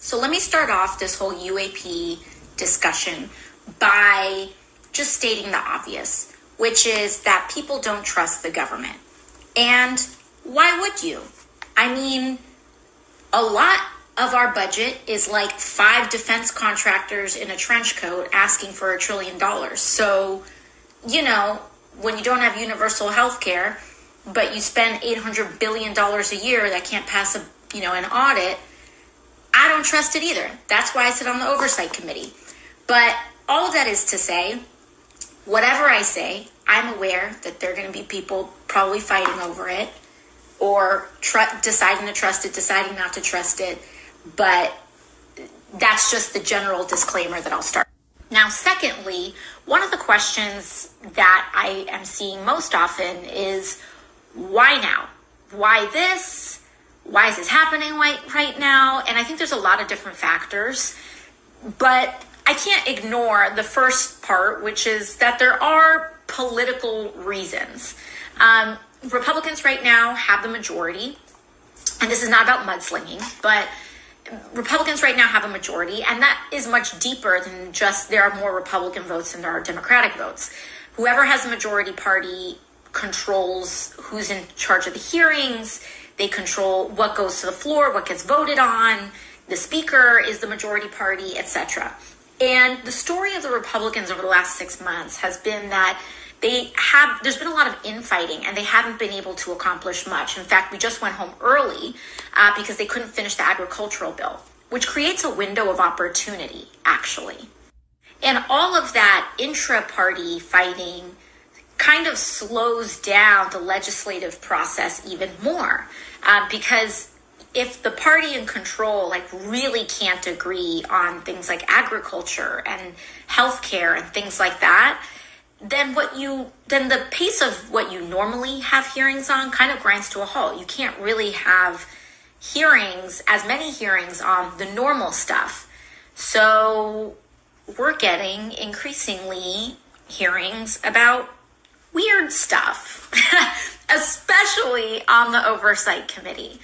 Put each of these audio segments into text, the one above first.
So let me start off this whole UAP discussion by just stating the obvious, which is that people don't trust the government. And why would you? I mean, a lot of our budget is like 5 defense contractors in a trench coat asking for $1 trillion. So, you know, when you don't have universal health care, but you spend $800 billion a year that can't pass an audit, I don't trust it either. That's why I sit on the oversight committee. But all of that is to say, whatever I say, I'm aware that there are going to be people probably fighting over it or deciding to trust it, deciding not to trust it. But that's just the general disclaimer that I'll start. Now, secondly, one of the questions that I am seeing most often is, why now? Why this? Why is this happening right now? And I think there's a lot of different factors, but I can't ignore the first part, which is that there are political reasons. Republicans right now have the majority, and this is not about mudslinging, but Republicans right now have a majority, and that is much deeper than just there are more Republican votes than there are Democratic votes. Whoever has a majority party controls who's in charge of the hearings. They control what goes to the floor, what gets voted on. The speaker is the majority party, etc. And the story of the Republicans over the last 6 months has been that there's been a lot of infighting and they haven't been able to accomplish much. In fact, we just went home early because they couldn't finish the agricultural bill, which creates a window of opportunity, actually. And all of that intra-party fighting kind of slows down the legislative process even more because if the party in control really can't agree on things like agriculture and healthcare and things like that, then the pace of what you normally have hearings on kind of grinds to a halt. You can't really have as many hearings on the normal stuff. So we're getting increasingly hearings about weird stuff, especially on the Oversight Committee.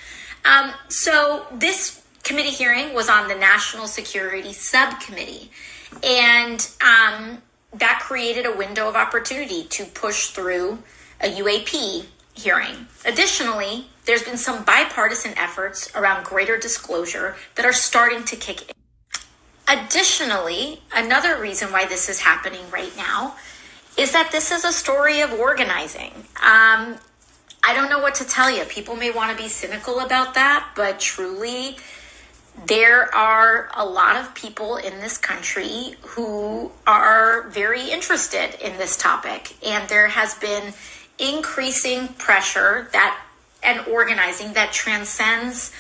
So this committee hearing was on the National Security Subcommittee, and that created a window of opportunity to push through a UAP hearing. Additionally, there's been some bipartisan efforts around greater disclosure that are starting to kick in. Additionally, another reason why this is happening right now is that this is a story of organizing. I don't know what to tell you. People may want to be cynical about that, but truly, there are a lot of people in this country who are very interested in this topic. And there has been increasing pressure and organizing that transcends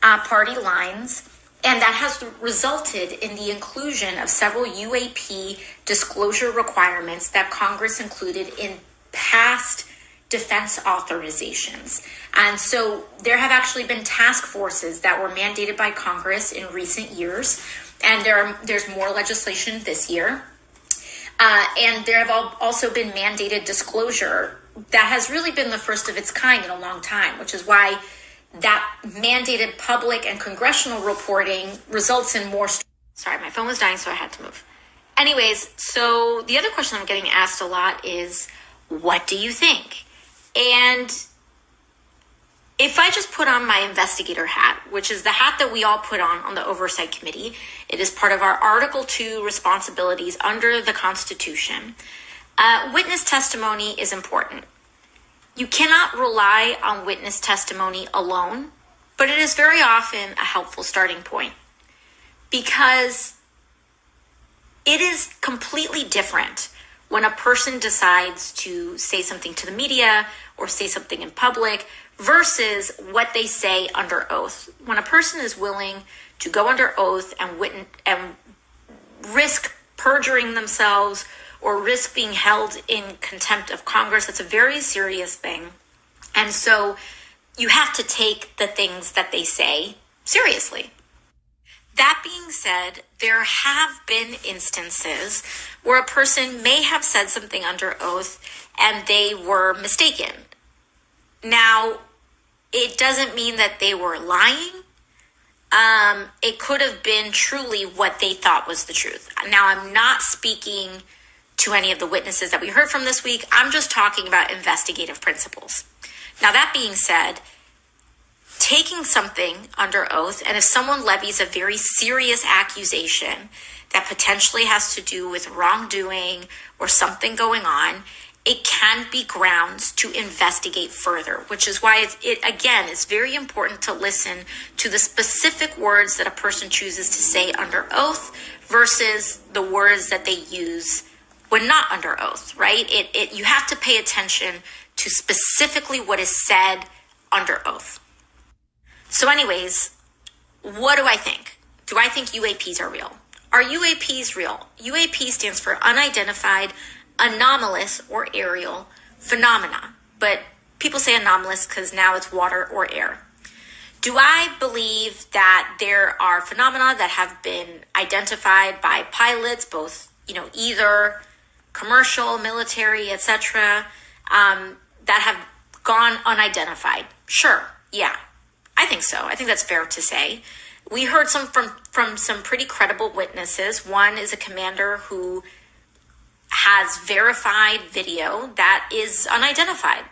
party lines. And that has resulted in the inclusion of several UAP disclosure requirements that Congress included in past defense authorizations. And so there have actually been task forces that were mandated by Congress in recent years. And there's more legislation this year. And there have also been mandated disclosure that has really been the first of its kind in a long time, which is why that mandated public and congressional reporting results in more. Sorry, my phone was dying, so I had to move. Anyways, so the other question I'm getting asked a lot is, what do you think? And if I just put on my investigator hat, which is the hat that we all put on the Oversight Committee, it is part of our Article 2 responsibilities under the Constitution. Witness testimony is important. You cannot rely on witness testimony alone, but it is very often a helpful starting point because it is completely different when a person decides to say something to the media or say something in public versus what they say under oath. When a person is willing to go under oath and risk perjuring themselves or risk being held in contempt of Congress, that's a very serious thing. And so you have to take the things that they say seriously. That being said, there have been instances where a person may have said something under oath and they were mistaken. Now, it doesn't mean that they were lying, it could have been truly what they thought was the truth. Now, I'm not speaking to any of the witnesses that we heard from this week. I'm just talking about investigative principles. Now, that being said, taking something under oath, and if someone levies a very serious accusation that potentially has to do with wrongdoing or something going on, it can be grounds to investigate further, which is why it's very important to listen to the specific words that a person chooses to say under oath versus the words that they use when not under oath, right? You have to pay attention to specifically what is said under oath. So anyways, what do I think? Do I think UAPs are real? Are UAPs real? UAP stands for unidentified, anomalous, or aerial phenomena. But people say anomalous because now it's water or air. Do I believe that there are phenomena that have been identified by pilots, both, either commercial, military, etc., that have gone unidentified? Sure. Yeah, I think so. I think that's fair to say. We heard from some pretty credible witnesses. One is a commander who has verified video that is unidentified.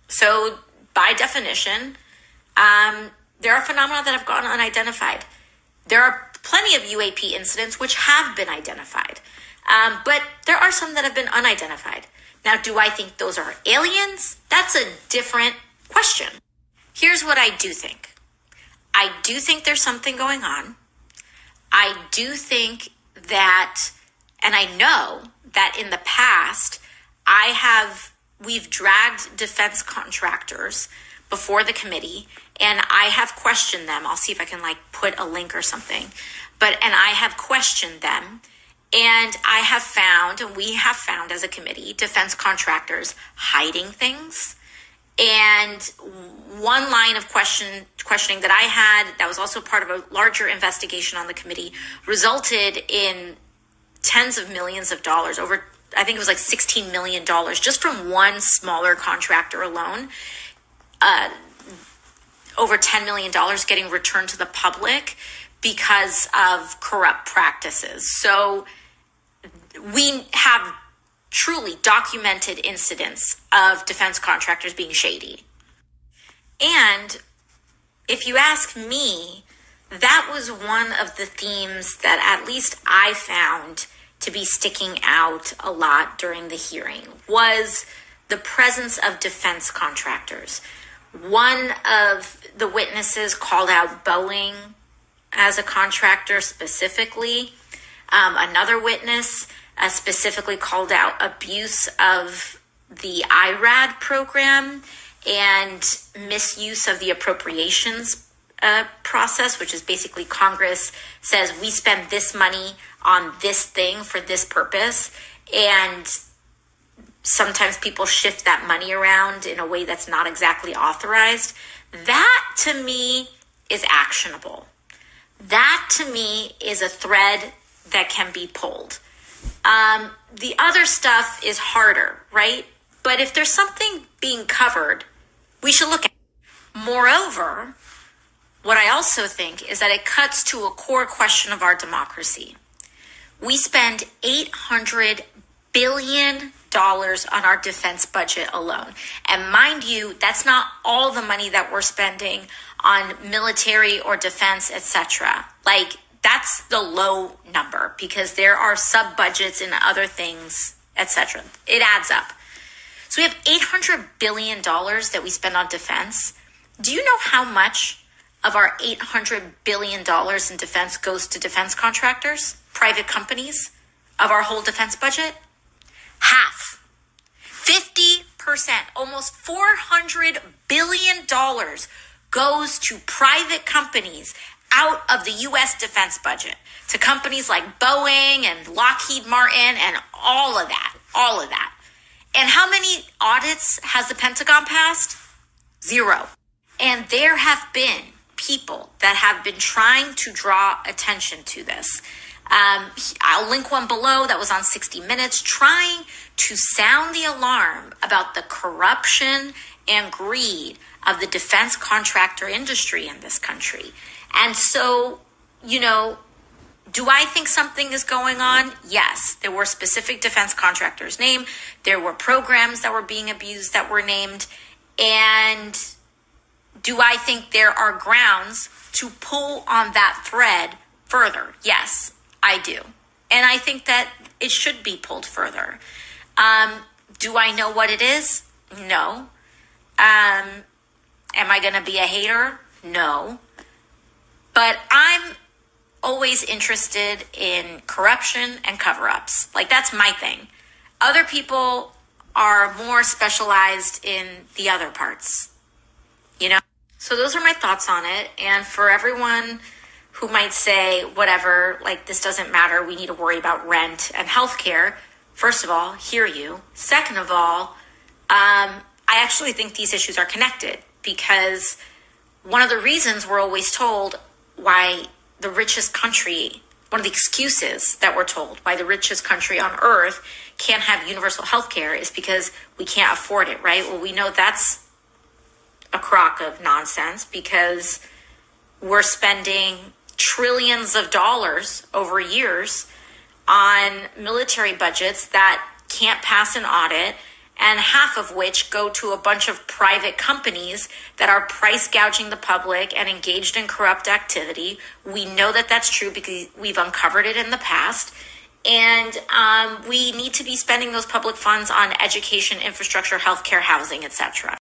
So by definition, there are phenomena that have gone unidentified. There are plenty of UAP incidents which have been identified, but there are some that have been unidentified. Now, do I think those are aliens? That's a different question. Here's what I do think. I do think there's something going on. I do think that, and I know that in the past, we've dragged defense contractors before the committee, and I have questioned them. I'll see if I can put a link or something, and I have questioned them, and I have found, and we have found as a committee, defense contractors hiding things. And one line of questioning that I had that was also part of a larger investigation on the committee resulted in tens of millions of dollars, over, I think it was $16 million, just from one smaller contractor alone, over $10 million getting returned to the public because of corrupt practices. So we have truly documented incidents of defense contractors being shady. And if you ask me, that was one of the themes that at least I found to be sticking out a lot during the hearing, was the presence of defense contractors. One of the witnesses called out Boeing as a contractor specifically. Another witness specifically called out abuse of the IRAD program and misuse of the appropriations process, which is basically Congress says we spend this money on this thing for this purpose, and sometimes people shift that money around in a way that's not exactly authorized. That to me is actionable. That to me is a thread that can be pulled. The other stuff is harder, right? But if there's something being covered, we should look at it. Moreover, what I also think is that it cuts to a core question of our democracy. We spend $800 billion on our defense budget alone. And mind you, that's not all the money that we're spending on military or defense, etc. That's the low number because there are sub-budgets and other things, etc. It adds up. So we have $800 billion that we spend on defense. Do you know how much of our $800 billion in defense goes to defense contractors, private companies, of our whole defense budget? Half. 50%, almost $400 billion goes to private companies out of the U.S. defense budget, to companies like Boeing and Lockheed Martin and all of that. And how many audits has the Pentagon passed? 0. And there have been people that have been trying to draw attention to this. I'll link one below that was on 60 Minutes, trying to sound the alarm about the corruption and greed of the defense contractor industry in this country. And so, do I think something is going on? Yes. There were specific defense contractors named. There were programs that were being abused that were named. And do I think there are grounds to pull on that thread further? Yes, I do. And I think that it should be pulled further. Do I know what it is? No. Am I going to be a hater? No. But I'm always interested in corruption and cover-ups. Like, that's my thing. Other people are more specialized in the other parts, So those are my thoughts on it. And for everyone who might say, whatever, like, this doesn't matter, we need to worry about rent and healthcare. First of all, hear you. Second of all, I actually think these issues are connected, because one of the reasons we're always told why the richest country, one of the excuses that we're told why the richest country on earth can't have universal health care is because we can't afford it, right? Well, we know that's a crock of nonsense, because we're spending trillions of dollars over years on military budgets that can't pass an audit, and half of which go to a bunch of private companies that are price gouging the public and engaged in corrupt activity. We know that that's true because we've uncovered it in the past. And we need to be spending those public funds on education, infrastructure, healthcare, housing, etc.